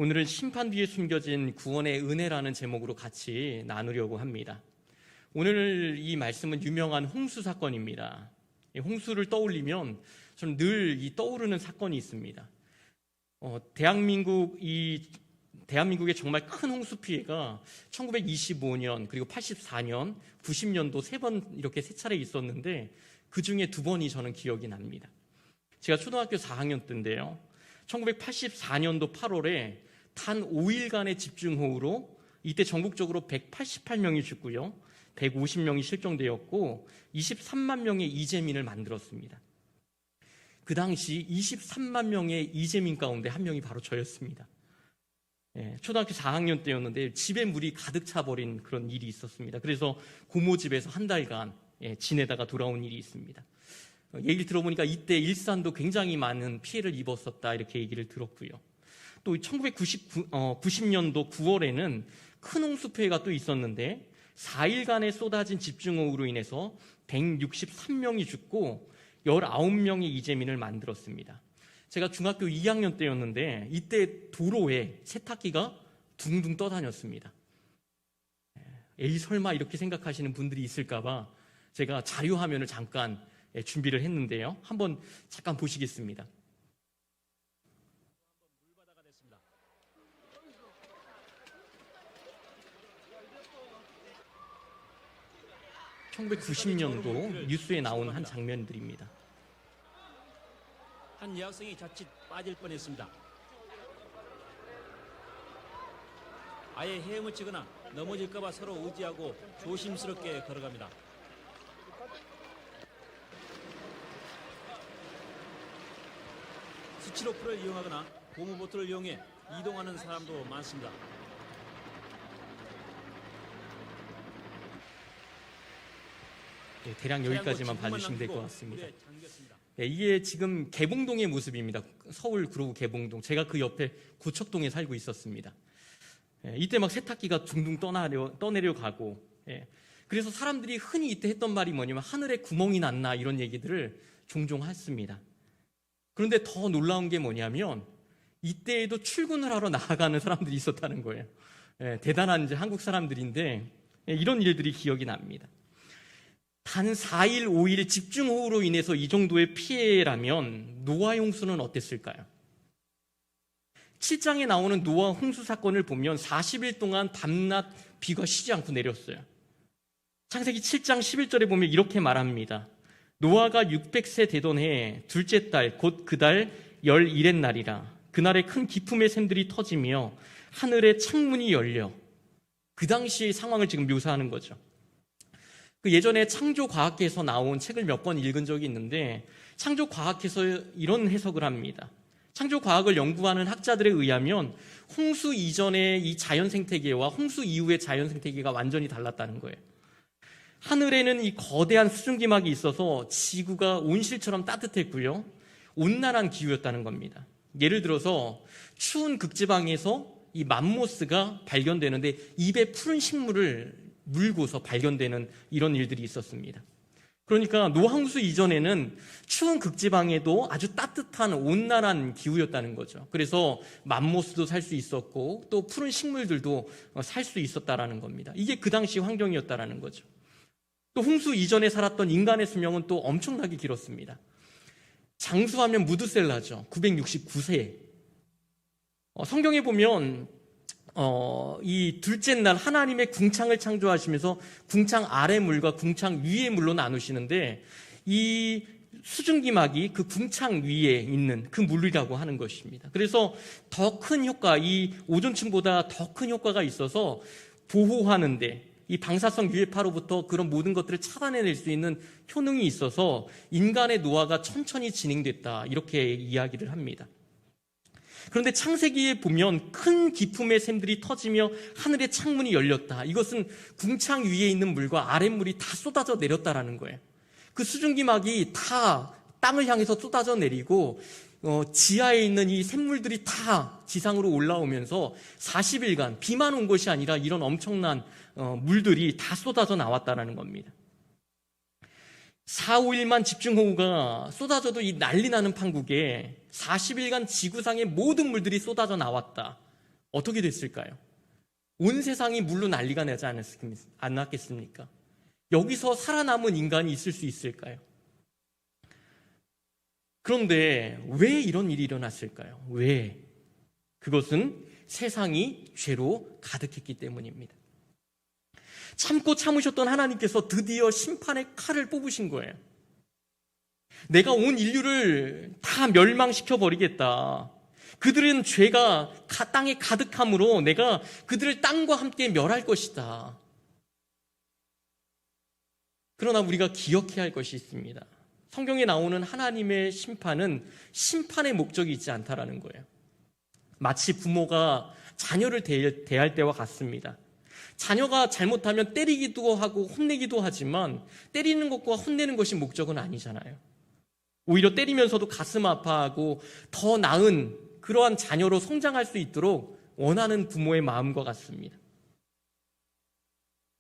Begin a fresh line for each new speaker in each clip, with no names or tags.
오늘은 심판 뒤에 숨겨진 구원의 은혜라는 제목으로 같이 나누려고 합니다. 오늘 이 말씀은 유명한 홍수 사건입니다. 홍수를 떠올리면 저는 늘 이 떠오르는 사건이 있습니다. 대한민국의 정말 큰 홍수 피해가 1925년 그리고 84년, 90년도 세 번 이렇게 세 차례 있었는데 그 중에 두 번이 저는 기억이 납니다. 제가 초등학교 4학년 때인데요. 1984년도 8월에 단 5일간의 집중호우로 이때 전국적으로 188명이 죽고요. 150명이 실종되었고 23만 명의 이재민을 만들었습니다. 그 당시 23만 명의 이재민 가운데 한 명이 바로 저였습니다. 초등학교 4학년 때였는데 집에 물이 가득 차버린 그런 일이 있었습니다. 그래서 고모집에서 한 달간 지내다가 돌아온 일이 있습니다. 얘기를 들어보니까 이때 일산도 굉장히 많은 피해를 입었었다 이렇게 얘기를 들었고요. 또 1990년도 9월에는 큰 홍수 피해가 또 있었는데 4일간의 쏟아진 집중호우로 인해서 163명이 죽고 19명의 이재민을 만들었습니다. 제가 중학교 2학년 때였는데 이때 도로에 세탁기가 둥둥 떠다녔습니다. 에이 설마 이렇게 생각하시는 분들이 있을까봐 제가 자료화면을 잠깐 준비를 했는데요. 한번 잠깐 보시겠습니다. 1990년도 뉴스에 나온 한 장면들입니다.
한 여학생이 자칫 빠질 뻔했습니다. 아예 헤엄을 치거나 넘어질까봐 서로 의지하고 조심스럽게 걸어갑니다. 스티로폼을 이용하거나 고무보트를 이용해 이동하는 사람도 많습니다.
대략 여기까지만 봐주시면 될 것 같습니다. 이게 지금 개봉동의 모습입니다. 서울 구로구 개봉동. 제가 그 옆에 고척동에 살고 있었습니다. 이때 막 세탁기가 둥둥 떠내려가고, 그래서 사람들이 흔히 이때 했던 말이 뭐냐면 하늘에 구멍이 났나 이런 얘기들을 종종 했습니다. 그런데 더 놀라운 게 뭐냐면 이때에도 출근을 하러 나아가는 사람들이 있었다는 거예요. 대단한 이제 한국 사람들인데 이런 일들이 기억이 납니다. 단 4일, 5일 집중호우로 인해서 이 정도의 피해라면 노아 홍수는 어땠을까요? 7장에 나오는 노아 홍수 사건을 보면 40일 동안 밤낮 비가 쉬지 않고 내렸어요. 창세기 7장 11절에 보면 이렇게 말합니다. 노아가 600세 되던 해 둘째 달 곧 그 달 11의 날이라. 그날에 큰 기품의 샘들이 터지며 하늘의 창문이 열려. 그 당시의 상황을 지금 묘사하는 거죠. 그 예전에 창조과학계에서 나온 책을 몇 권 읽은 적이 있는데 창조과학에서 이런 해석을 합니다. 창조과학을 연구하는 학자들에 의하면 홍수 이전의 이 자연생태계와 홍수 이후의 자연생태계가 완전히 달랐다는 거예요. 하늘에는 이 거대한 수증기막이 있어서 지구가 온실처럼 따뜻했고요. 온난한 기후였다는 겁니다. 예를 들어서 추운 극지방에서 이 맘모스가 발견되는데 입에 푸른 식물을 물고서 발견되는 이런 일들이 있었습니다. 그러니까 노항수 이전에는 추운 극지방에도 아주 따뜻한 온난한 기후였다는 거죠. 그래서 맘모스도 살 수 있었고 또 푸른 식물들도 살 수 있었다라는 겁니다. 이게 그 당시 환경이었다라는 거죠. 또 홍수 이전에 살았던 인간의 수명은 또 엄청나게 길었습니다. 장수하면 무드셀라죠. 969세. 성경에 보면 이 둘째 날 하나님의 궁창을 창조하시면서 궁창 아래 물과 궁창 위의 물로 나누시는데 이 수증기막이 그 궁창 위에 있는 그 물이라고 하는 것입니다. 그래서 더 큰 효과, 이 오존층보다 더 큰 효과가 있어서 보호하는데 이 방사성 유해파로부터 그런 모든 것들을 차단해낼 수 있는 효능이 있어서 인간의 노화가 천천히 진행됐다 이렇게 이야기를 합니다. 그런데 창세기에 보면 큰 기품의 샘들이 터지며 하늘의 창문이 열렸다. 이것은 궁창 위에 있는 물과 아랫물이 다 쏟아져 내렸다라는 거예요. 그 수증기막이 다 땅을 향해서 쏟아져 내리고 지하에 있는 이 샘물들이 다 지상으로 올라오면서 40일간 비만 온 것이 아니라 이런 엄청난 물들이 다 쏟아져 나왔다라는 겁니다. 4, 5일만 집중호우가 쏟아져도 이 난리 나는 판국에 40일간 지구상의 모든 물들이 쏟아져 나왔다. 어떻게 됐을까요? 온 세상이 물로 난리가 나지 않았겠습니까? 여기서 살아남은 인간이 있을 수 있을까요? 그런데 왜 이런 일이 일어났을까요? 왜? 그것은 세상이 죄로 가득했기 때문입니다. 참고 참으셨던 하나님께서 드디어 심판의 칼을 뽑으신 거예요. 내가 온 인류를 다 멸망시켜 버리겠다. 그들은 죄가 땅에 가득함으로 내가 그들을 땅과 함께 멸할 것이다. 그러나 우리가 기억해야 할 것이 있습니다. 성경에 나오는 하나님의 심판은 심판의 목적이 있지 않다라는 거예요. 마치 부모가 자녀를 대할 때와 같습니다. 자녀가 잘못하면 때리기도 하고 혼내기도 하지만 때리는 것과 혼내는 것이 목적은 아니잖아요. 오히려 때리면서도 가슴 아파하고 더 나은 그러한 자녀로 성장할 수 있도록 원하는 부모의 마음과 같습니다.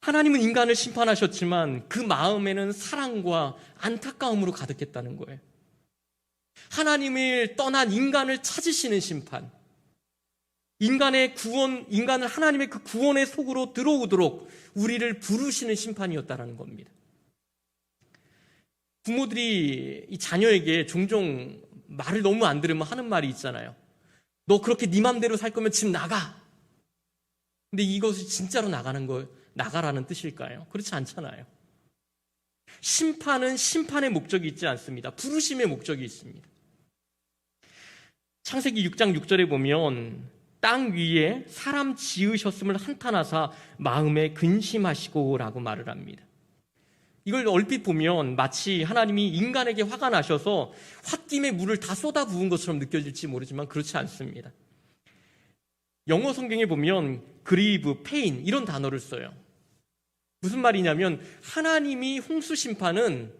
하나님은 인간을 심판하셨지만 그 마음에는 사랑과 안타까움으로 가득했다는 거예요. 하나님을 떠난 인간을 찾으시는 심판, 인간을 하나님의 그 구원의 속으로 들어오도록 우리를 부르시는 심판이었다는 겁니다. 부모들이 이 자녀에게 종종 말을 너무 안 들으면 하는 말이 있잖아요. 너 그렇게 네 맘대로 살 거면 집 나가. 근데 이것이 진짜로 나가라는 뜻일까요? 그렇지 않잖아요. 심판은 심판의 목적이 있지 않습니다. 부르심의 목적이 있습니다. 창세기 6장 6절에 보면 땅 위에 사람 지으셨음을 한탄하사 마음에 근심하시고 라고 말을 합니다. 이걸 얼핏 보면 마치 하나님이 인간에게 화가 나셔서 홧김에 물을 다 쏟아 부은 것처럼 느껴질지 모르지만 그렇지 않습니다. 영어 성경에 보면 grieve, pain 이런 단어를 써요. 무슨 말이냐면 하나님이 홍수 심판은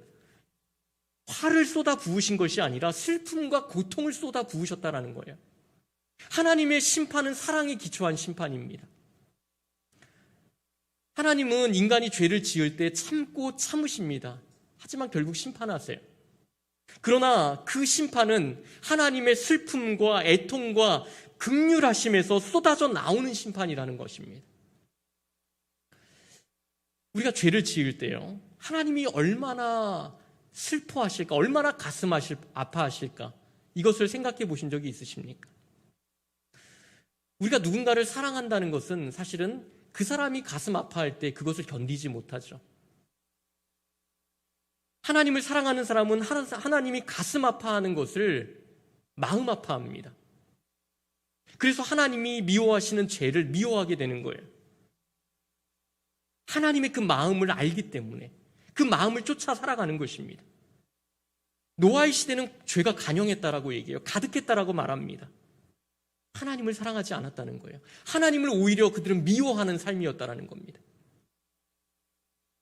화를 쏟아 부으신 것이 아니라 슬픔과 고통을 쏟아 부으셨다는 거예요. 하나님의 심판은 사랑에 기초한 심판입니다. 하나님은 인간이 죄를 지을 때 참고 참으십니다. 하지만 결국 심판하세요. 그러나 그 심판은 하나님의 슬픔과 애통과 긍휼하심에서 쏟아져 나오는 심판이라는 것입니다. 우리가 죄를 지을 때요, 하나님이 얼마나 슬퍼하실까, 얼마나 가슴 아파하실까, 이것을 생각해 보신 적이 있으십니까? 우리가 누군가를 사랑한다는 것은 사실은 그 사람이 가슴 아파할 때 그것을 견디지 못하죠. 하나님을 사랑하는 사람은 하나님이 가슴 아파하는 것을 마음 아파합니다. 그래서 하나님이 미워하시는 죄를 미워하게 되는 거예요. 하나님의 그 마음을 알기 때문에 그 마음을 쫓아 살아가는 것입니다. 노아의 시대는 죄가 간영했다라고 얘기해요. 가득했다라고 말합니다. 하나님을 사랑하지 않았다는 거예요. 하나님을 오히려 그들은 미워하는 삶이었다라는 겁니다.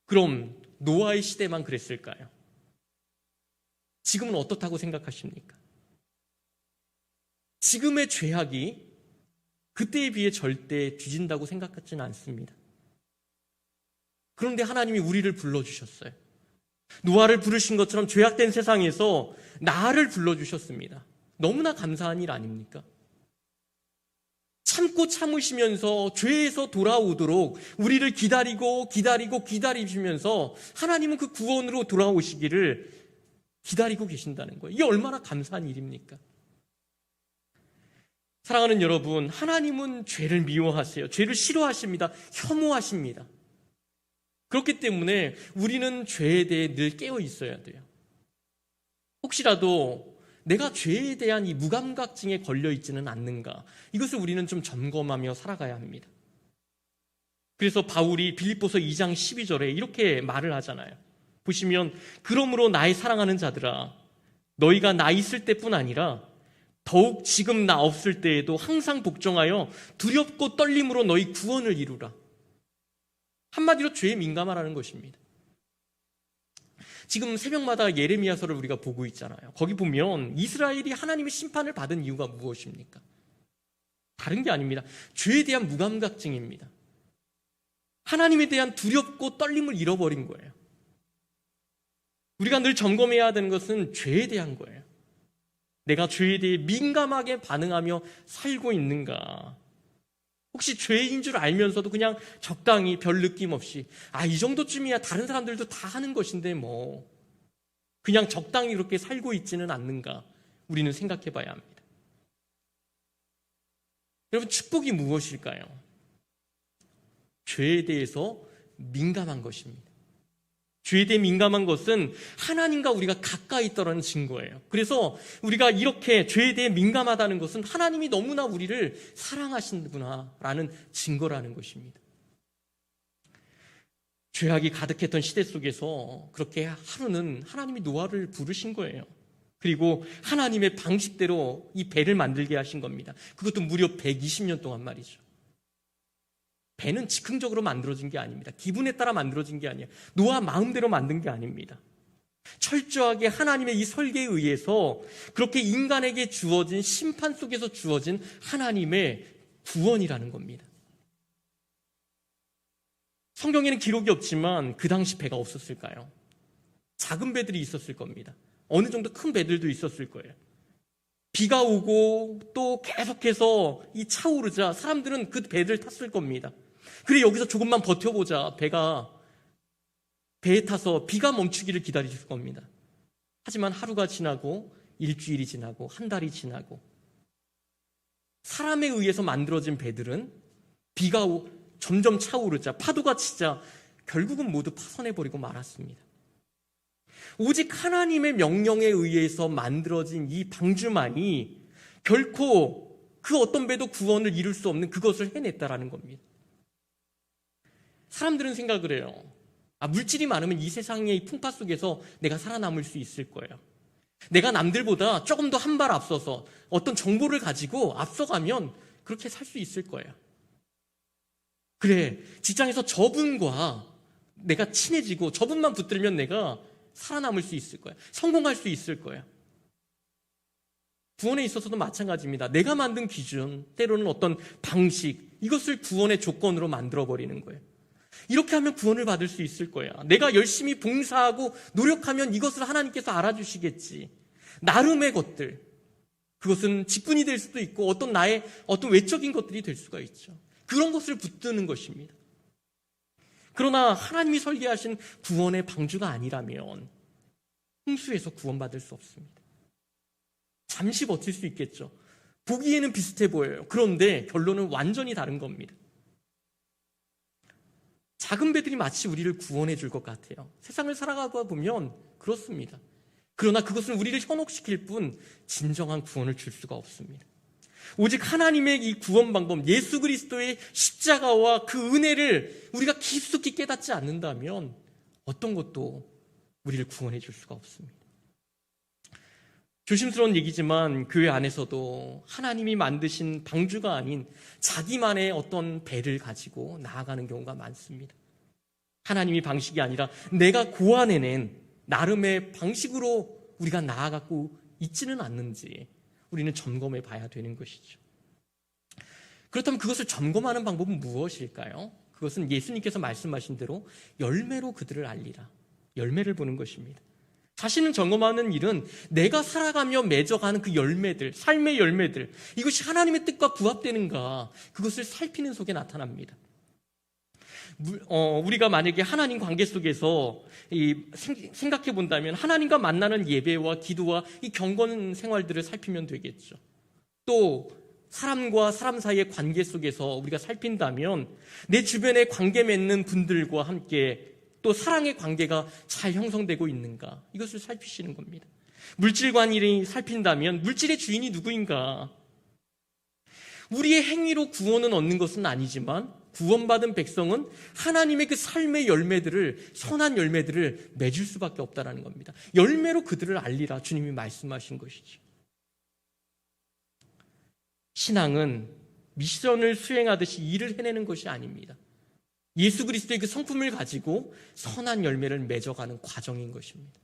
그럼 노아의 시대만 그랬을까요? 지금은 어떻다고 생각하십니까? 지금의 죄악이 그때에 비해 절대 뒤진다고 생각하지는 않습니다. 그런데 하나님이 우리를 불러주셨어요. 노아를 부르신 것처럼 죄악된 세상에서 나를 불러주셨습니다. 너무나 감사한 일 아닙니까? 참고 참으시면서 죄에서 돌아오도록 우리를 기다리시면서 하나님은 그 구원으로 돌아오시기를 기다리고 계신다는 거예요. 이게 얼마나 감사한 일입니까? 사랑하는 여러분, 하나님은 죄를 미워하세요. 죄를 싫어하십니다. 혐오하십니다. 그렇기 때문에 우리는 죄에 대해 늘 깨어 있어야 돼요. 혹시라도 내가 죄에 대한 이 무감각증에 걸려 있지는 않는가, 이것을 우리는 좀 점검하며 살아가야 합니다. 그래서 바울이 빌립보서 2장 12절에 이렇게 말을 하잖아요. 보시면 그러므로 나의 사랑하는 자들아, 너희가 나 있을 때뿐 아니라 더욱 지금 나 없을 때에도 항상 복종하여 두렵고 떨림으로 너희 구원을 이루라. 한마디로 죄에 민감하라는 것입니다. 지금 새벽마다 예레미야서를 우리가 보고 있잖아요. 거기 보면 이스라엘이 하나님의 심판을 받은 이유가 무엇입니까? 다른 게 아닙니다. 죄에 대한 무감각증입니다. 하나님에 대한 두렵고 떨림을 잃어버린 거예요. 우리가 늘 점검해야 되는 것은 죄에 대한 거예요. 내가 죄에 대해 민감하게 반응하며 살고 있는가? 혹시 죄인 줄 알면서도 그냥 적당히 별 느낌 없이 이 정도쯤이야 다른 사람들도 다 하는 것인데 뭐 그냥 적당히 이렇게 살고 있지는 않는가 우리는 생각해 봐야 합니다. 여러분, 축복이 무엇일까요? 죄에 대해서 민감한 것입니다. 죄에 대해 민감한 것은 하나님과 우리가 가까이 있다는 증거예요. 그래서 우리가 이렇게 죄에 대해 민감하다는 것은 하나님이 너무나 우리를 사랑하시는구나라는 증거라는 것입니다. 죄악이 가득했던 시대 속에서 그렇게 하루는 하나님이 노아를 부르신 거예요. 그리고 하나님의 방식대로 이 배를 만들게 하신 겁니다. 그것도 무려 120년 동안 말이죠. 배는 즉흥적으로 만들어진 게 아닙니다. 기분에 따라 만들어진 게 아니에요. 노아 마음대로 만든 게 아닙니다. 철저하게 하나님의 이 설계에 의해서 그렇게 인간에게 주어진 심판 속에서 주어진 하나님의 구원이라는 겁니다. 성경에는 기록이 없지만 그 당시 배가 없었을까요? 작은 배들이 있었을 겁니다. 어느 정도 큰 배들도 있었을 거예요. 비가 오고 또 계속해서 이 차오르자 사람들은 그 배를 탔을 겁니다. 그래, 여기서 조금만 버텨보자. 배에 타서 비가 멈추기를 기다릴 겁니다. 하지만 하루가 지나고 일주일이 지나고 한 달이 지나고 사람에 의해서 만들어진 배들은 비가 점점 차오르자 파도가 치자 결국은 모두 파손해버리고 말았습니다. 오직 하나님의 명령에 의해서 만들어진 이 방주만이 결코 그 어떤 배도 구원을 이룰 수 없는 그것을 해냈다라는 겁니다. 사람들은 생각을 해요. 물질이 많으면 이 세상의 풍파 속에서 내가 살아남을 수 있을 거예요. 내가 남들보다 조금 더 한 발 앞서서 어떤 정보를 가지고 앞서가면 그렇게 살 수 있을 거예요. 그래, 직장에서 저분과 내가 친해지고 저분만 붙들면 내가 살아남을 수 있을 거야. 성공할 수 있을 거야. 구원에 있어서도 마찬가지입니다. 내가 만든 기준, 때로는 어떤 방식, 이것을 구원의 조건으로 만들어버리는 거예요. 이렇게 하면 구원을 받을 수 있을 거야. 내가 열심히 봉사하고 노력하면 이것을 하나님께서 알아주시겠지. 나름의 것들, 그것은 직분이 될 수도 있고 어떤 나의 어떤 외적인 것들이 될 수가 있죠. 그런 것을 붙드는 것입니다. 그러나 하나님이 설계하신 구원의 방주가 아니라면 홍수에서 구원받을 수 없습니다. 잠시 버틸 수 있겠죠. 보기에는 비슷해 보여요. 그런데 결론은 완전히 다른 겁니다. 작은 배들이 마치 우리를 구원해 줄 것 같아요. 세상을 살아가다 보면 그렇습니다. 그러나 그것은 우리를 현혹시킬 뿐 진정한 구원을 줄 수가 없습니다. 오직 하나님의 이 구원 방법, 예수 그리스도의 십자가와 그 은혜를 우리가 깊숙이 깨닫지 않는다면 어떤 것도 우리를 구원해 줄 수가 없습니다. 조심스러운 얘기지만 교회 안에서도 하나님이 만드신 방주가 아닌 자기만의 어떤 배를 가지고 나아가는 경우가 많습니다. 하나님이 방식이 아니라 내가 고안해낸 나름의 방식으로 우리가 나아가고 있지는 않는지 우리는 점검해 봐야 되는 것이죠. 그렇다면 그것을 점검하는 방법은 무엇일까요? 그것은 예수님께서 말씀하신 대로 열매로 그들을 알리라. 열매를 보는 것입니다. 자신을 점검하는 일은 내가 살아가며 맺어가는 그 열매들, 삶의 열매들, 이것이 하나님의 뜻과 부합되는가, 그것을 살피는 속에 나타납니다. 우리가 만약에 하나님 관계 속에서 생각해 본다면 하나님과 만나는 예배와 기도와 이 경건 생활들을 살피면 되겠죠. 또 사람과 사람 사이의 관계 속에서 우리가 살핀다면 내 주변에 관계 맺는 분들과 함께 또 사랑의 관계가 잘 형성되고 있는가, 이것을 살피시는 겁니다. 물질관일이 살핀다면 물질의 주인이 누구인가. 우리의 행위로 구원은 얻는 것은 아니지만 구원받은 백성은 하나님의 그 삶의 열매들을, 선한 열매들을 맺을 수밖에 없다는 겁니다. 열매로 그들을 알리라, 주님이 말씀하신 것이죠. 신앙은 미션을 수행하듯이 일을 해내는 것이 아닙니다. 예수 그리스도의 그 성품을 가지고 선한 열매를 맺어가는 과정인 것입니다.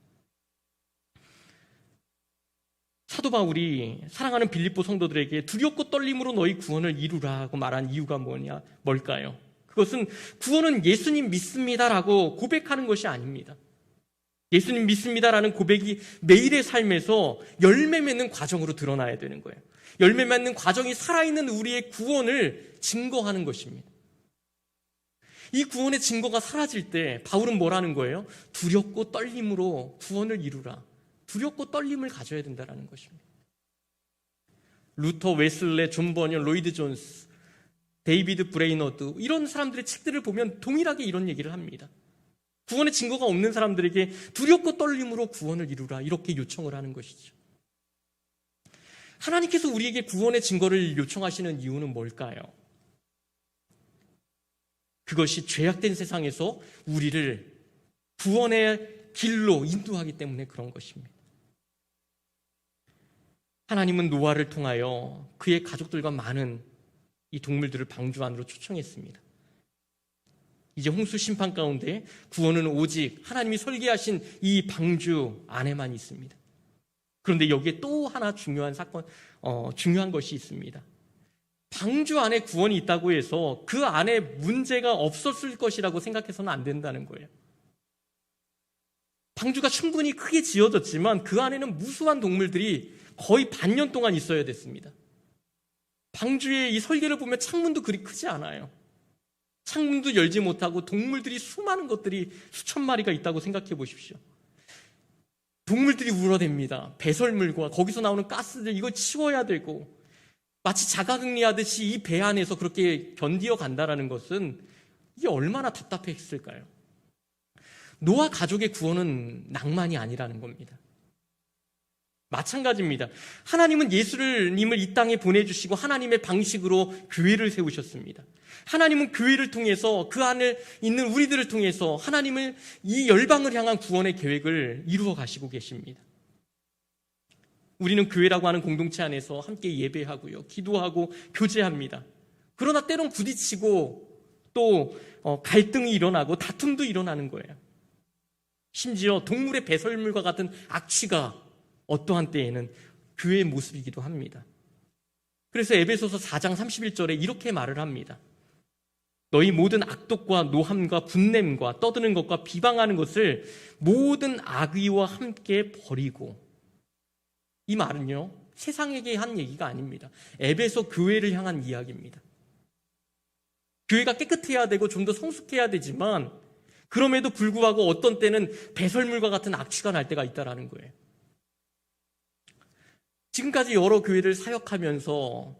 사도 바울이 사랑하는 빌립보 성도들에게 두렵고 떨림으로 너희 구원을 이루라고 말한 이유가 뭘까요? 그것은 구원은 예수님 믿습니다라고 고백하는 것이 아닙니다. 예수님 믿습니다라는 고백이 매일의 삶에서 열매 맺는 과정으로 드러나야 되는 거예요. 열매 맺는 과정이 살아있는 우리의 구원을 증거하는 것입니다. 이 구원의 증거가 사라질 때 바울은 뭐라는 거예요? 두렵고 떨림으로 구원을 이루라. 두렵고 떨림을 가져야 된다는 것입니다. 루터, 웨슬레, 존 버년, 로이드 존스, 데이비드 브레이너드 이런 사람들의 책들을 보면 동일하게 이런 얘기를 합니다. 구원의 증거가 없는 사람들에게 두렵고 떨림으로 구원을 이루라 이렇게 요청을 하는 것이죠. 하나님께서 우리에게 구원의 증거를 요청하시는 이유는 뭘까요? 그것이 죄악된 세상에서 우리를 구원의 길로 인도하기 때문에 그런 것입니다. 하나님은 노아를 통하여 그의 가족들과 많은 이 동물들을 방주 안으로 초청했습니다. 이제 홍수 심판 가운데 구원은 오직 하나님이 설계하신 이 방주 안에만 있습니다. 그런데 여기에 또 하나 중요한 중요한 것이 있습니다. 방주 안에 구원이 있다고 해서 그 안에 문제가 없었을 것이라고 생각해서는 안 된다는 거예요. 방주가 충분히 크게 지어졌지만 그 안에는 무수한 동물들이 거의 반년 동안 있어야 됐습니다. 방주의 이 설계를 보면 창문도 그리 크지 않아요. 창문도 열지 못하고 동물들이 수많은 것들이 수천 마리가 있다고 생각해 보십시오. 동물들이 울어댑니다. 배설물과 거기서 나오는 가스들 이걸 치워야 되고 마치 자가격리하듯이 이 배 안에서 그렇게 견디어 간다는 것은 이게 얼마나 답답했을까요? 노아 가족의 구원은 낭만이 아니라는 겁니다. 마찬가지입니다. 하나님은 예수님을 이 땅에 보내주시고 하나님의 방식으로 교회를 세우셨습니다. 하나님은 교회를 통해서 그 안에 있는 우리들을 통해서 하나님을 이 열방을 향한 구원의 계획을 이루어 가시고 계십니다. 우리는 교회라고 하는 공동체 안에서 함께 예배하고요, 기도하고 교제합니다. 그러나 때론 부딪히고 또 갈등이 일어나고 다툼도 일어나는 거예요. 심지어 동물의 배설물과 같은 악취가 어떠한 때에는 교회의 모습이기도 합니다. 그래서 에베소서 4장 31절에 이렇게 말을 합니다. 너희 모든 악독과 노함과 분냄과 떠드는 것과 비방하는 것을 모든 악의와 함께 버리고. 이 말은요, 세상에게 한 얘기가 아닙니다. 에베소 교회를 향한 이야기입니다. 교회가 깨끗해야 되고 좀 더 성숙해야 되지만 그럼에도 불구하고 어떤 때는 배설물과 같은 악취가 날 때가 있다는 거예요. 지금까지 여러 교회를 사역하면서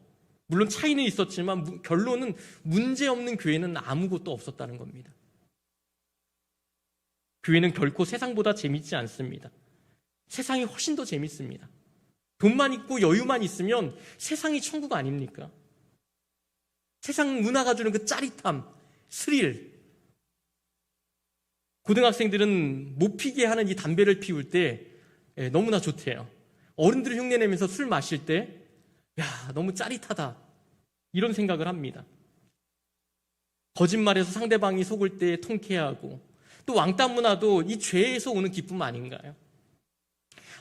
물론 차이는 있었지만 결론은 문제없는 교회는 아무것도 없었다는 겁니다. 교회는 결코 세상보다 재밌지 않습니다. 세상이 훨씬 더 재밌습니다. 돈만 있고 여유만 있으면 세상이 천국 아닙니까? 세상 문화가 주는 그 짜릿함, 스릴. 고등학생들은 못 피게 하는 이 담배를 피울 때 너무나 좋대요. 어른들을 흉내내면서 술 마실 때 야, 너무 짜릿하다 이런 생각을 합니다. 거짓말해서 상대방이 속을 때 통쾌하고 또 왕따 문화도 이 죄에서 오는 기쁨 아닌가요?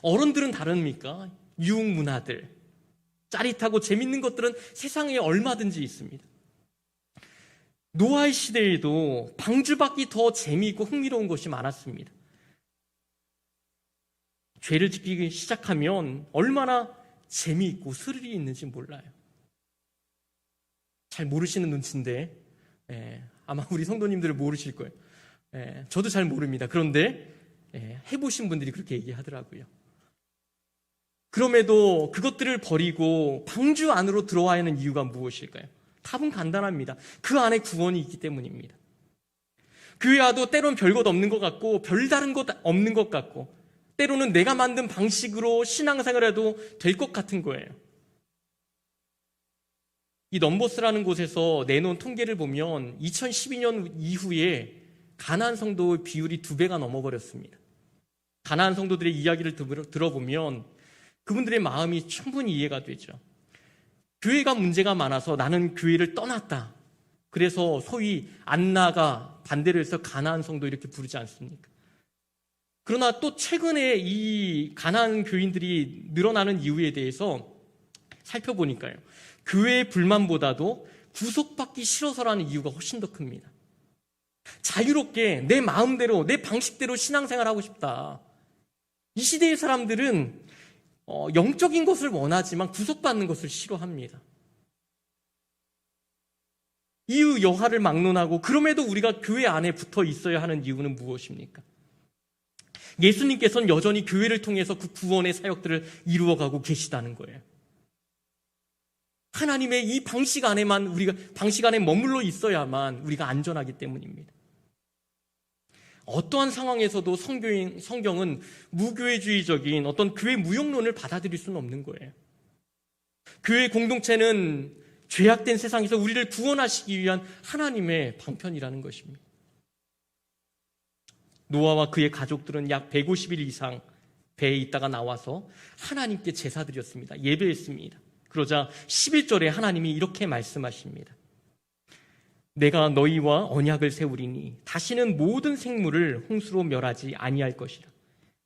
어른들은 다릅니까? 유흥 문화들, 짜릿하고 재밌는 것들은 세상에 얼마든지 있습니다. 노아의 시대에도 방주밖이 더 재미있고 흥미로운 것이 많았습니다. 죄를 짓기 시작하면 얼마나 재미있고 스릴이 있는지 몰라요. 잘 모르시는 눈치인데 아마 우리 성도님들은 모르실 거예요. 저도 잘 모릅니다. 그런데 해보신 분들이 그렇게 얘기하더라고요. 그럼에도 그것들을 버리고 방주 안으로 들어와야 하는 이유가 무엇일까요? 답은 간단합니다. 그 안에 구원이 있기 때문입니다. 교회와도 때론 별것 없는 것 같고 별다른 것 없는 것 같고 때로는 내가 만든 방식으로 신앙생활을 해도 될 것 같은 거예요. 이 넘버스라는 곳에서 내놓은 통계를 보면 2012년 이후에 가나안 성도의 비율이 2배가 넘어버렸습니다. 가나안 성도들의 이야기를 들어보면 그분들의 마음이 충분히 이해가 되죠. 교회가 문제가 많아서 나는 교회를 떠났다. 그래서 소위 안나가 반대를 해서 가나안 성도 이렇게 부르지 않습니까? 그러나 또 최근에 이 가나안 교인들이 늘어나는 이유에 대해서 살펴보니까요, 교회의 불만보다도 구속받기 싫어서라는 이유가 훨씬 더 큽니다. 자유롭게 내 마음대로, 내 방식대로 신앙생활하고 싶다. 이 시대의 사람들은 영적인 것을 원하지만 구속받는 것을 싫어합니다. 이유 여하를 막론하고 그럼에도 우리가 교회 안에 붙어 있어야 하는 이유는 무엇입니까? 예수님께서는 여전히 교회를 통해서 그 구원의 사역들을 이루어가고 계시다는 거예요. 하나님의 이 방식 안에 머물러 있어야만 우리가 안전하기 때문입니다. 어떠한 상황에서도 성경은 무교회주의적인 어떤 교회 무용론을 받아들일 수는 없는 거예요. 교회 공동체는 죄악된 세상에서 우리를 구원하시기 위한 하나님의 방편이라는 것입니다. 노아와 그의 가족들은 약 150일 이상 배에 있다가 나와서 하나님께 제사 드렸습니다. 예배했습니다. 그러자 11절에 하나님이 이렇게 말씀하십니다. 내가 너희와 언약을 세우리니 다시는 모든 생물을 홍수로 멸하지 아니할 것이라.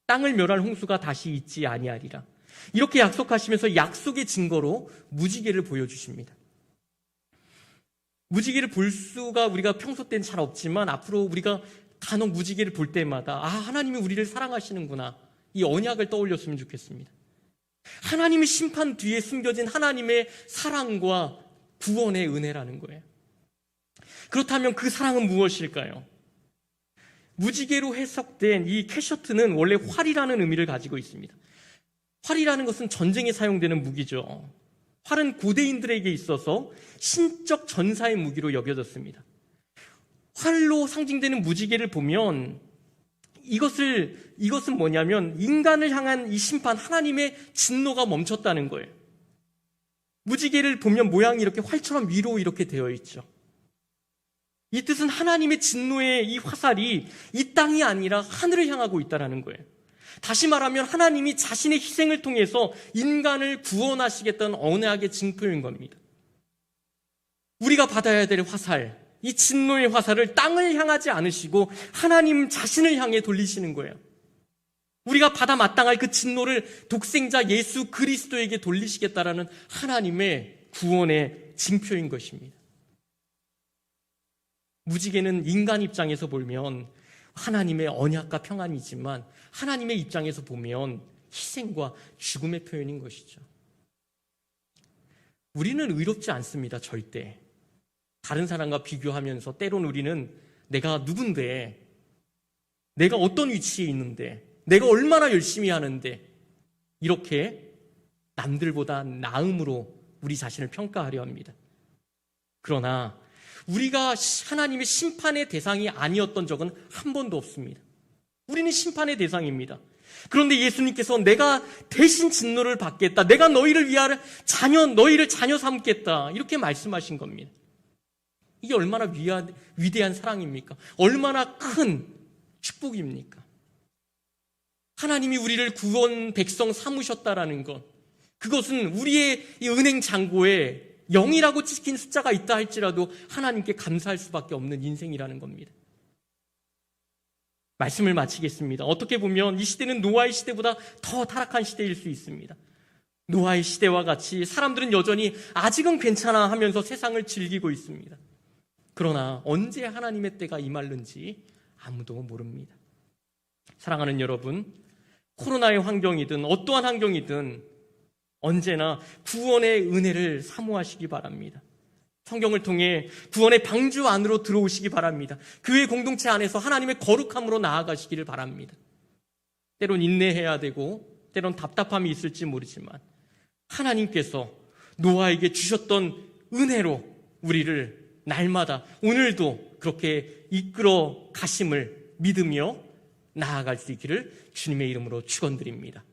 땅을 멸할 홍수가 다시 있지 아니하리라. 이렇게 약속하시면서 약속의 증거로 무지개를 보여주십니다. 무지개를 볼 수가 우리가 평소 때는 잘 없지만 앞으로 우리가 간혹 무지개를 볼 때마다 하나님이 우리를 사랑하시는구나, 이 언약을 떠올렸으면 좋겠습니다. 하나님의 심판 뒤에 숨겨진 하나님의 사랑과 구원의 은혜라는 거예요. 그렇다면 그 사랑은 무엇일까요? 무지개로 해석된 이 캐셔트는 원래 활이라는 의미를 가지고 있습니다. 활이라는 것은 전쟁에 사용되는 무기죠. 활은 고대인들에게 있어서 신적 전사의 무기로 여겨졌습니다. 활로 상징되는 무지개를 보면 이것은 뭐냐면 인간을 향한 이 심판, 하나님의 진노가 멈췄다는 거예요. 무지개를 보면 모양이 이렇게 활처럼 위로 이렇게 되어 있죠. 이 뜻은 하나님의 진노의 이 화살이 이 땅이 아니라 하늘을 향하고 있다는 거예요. 다시 말하면 하나님이 자신의 희생을 통해서 인간을 구원하시겠다는 언약의 징표인 겁니다. 우리가 받아야 될 화살, 이 진노의 화살을 땅을 향하지 않으시고 하나님 자신을 향해 돌리시는 거예요. 우리가 받아 마땅할 그 진노를 독생자 예수 그리스도에게 돌리시겠다라는 하나님의 구원의 징표인 것입니다. 무지개는 인간 입장에서 보면 하나님의 언약과 평안이지만 하나님의 입장에서 보면 희생과 죽음의 표현인 것이죠. 우리는 의롭지 않습니다. 절대. 다른 사람과 비교하면서 때론 우리는 내가 누군데, 내가 어떤 위치에 있는데, 내가 얼마나 열심히 하는데, 이렇게 남들보다 나음으로 우리 자신을 평가하려 합니다. 그러나 우리가 하나님의 심판의 대상이 아니었던 적은 한 번도 없습니다. 우리는 심판의 대상입니다. 그런데 예수님께서 내가 대신 진노를 받겠다, 내가 너희를 자녀 삼겠다, 이렇게 말씀하신 겁니다. 이게 얼마나 위대한 사랑입니까? 얼마나 큰 축복입니까? 하나님이 우리를 구원 백성 삼으셨다라는 것, 그것은 우리의 이 은행 잔고에 0이라고 찍힌 숫자가 있다 할지라도 하나님께 감사할 수밖에 없는 인생이라는 겁니다. 말씀을 마치겠습니다. 어떻게 보면 이 시대는 노아의 시대보다 더 타락한 시대일 수 있습니다. 노아의 시대와 같이 사람들은 여전히 아직은 괜찮아 하면서 세상을 즐기고 있습니다. 그러나 언제 하나님의 때가 임할는지 아무도 모릅니다. 사랑하는 여러분, 코로나의 환경이든 어떠한 환경이든 언제나 구원의 은혜를 사모하시기 바랍니다. 성경을 통해 구원의 방주 안으로 들어오시기 바랍니다. 교회 공동체 안에서 하나님의 거룩함으로 나아가시기를 바랍니다. 때론 인내해야 되고 때론 답답함이 있을지 모르지만 하나님께서 노아에게 주셨던 은혜로 우리를 날마다 오늘도 그렇게 이끌어 가심을 믿으며 나아갈 수 있기를 주님의 이름으로 축원드립니다.